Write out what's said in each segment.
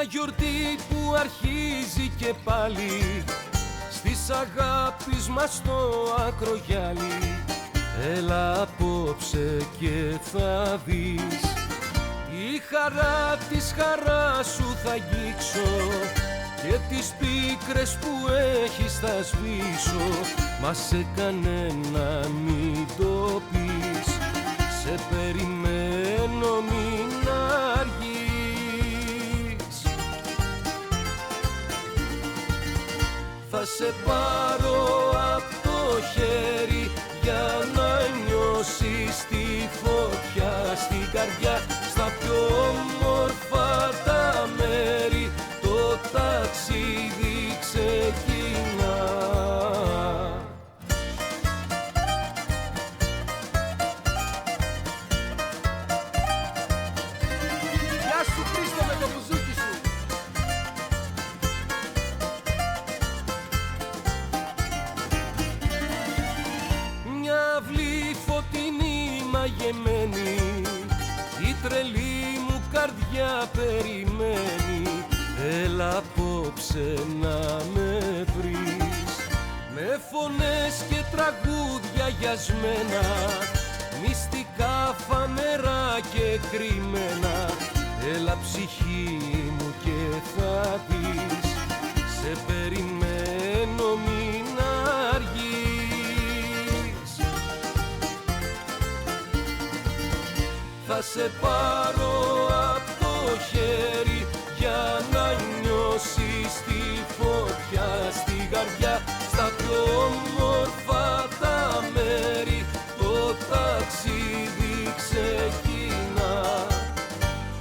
Μια γιορτή που αρχίζει και πάλι στις αγάπης μας το ακρογιάλι. Έλα απόψε και θα δεις, η χαρά της χαράς σου θα αγγίξω και τις πίκρες που έχεις θα σβήσω. Μα σε κανένα μην το πεις, σε περιμένω μην αργείς. Θα σε πάρω απ' το χέρι για να νιώσεις τη φωτιά στην καρδιά. Στα πιο όμορφα τα μέρη το ταξίδι ξεκινά. Γεια σου Χρήστο με το μπουζούκι σου. Μια αυλή φωτεινή μαγεμένη, η τρελή μου καρδιά περιμένει. Έλα απόψε να με βρεις, με φωνές και τραγούδια γιασμένα, μυστικά φανερά και κρυμμένα. Έλα ψυχή μου και θα δεις, σε περιμένω μην αργείς. Θα σε πάρω απ' το χέρι για να νιώσεις τη φωτιά στην καρδιά. Στα πιο όμορφα τα μέρη το ταξίδι ξεκινά.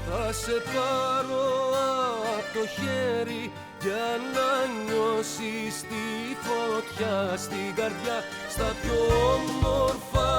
Θα σε πάρω απ' το χέρι για να νιώσεις τη φωτιά στην καρδιά. Στα πιο όμορφα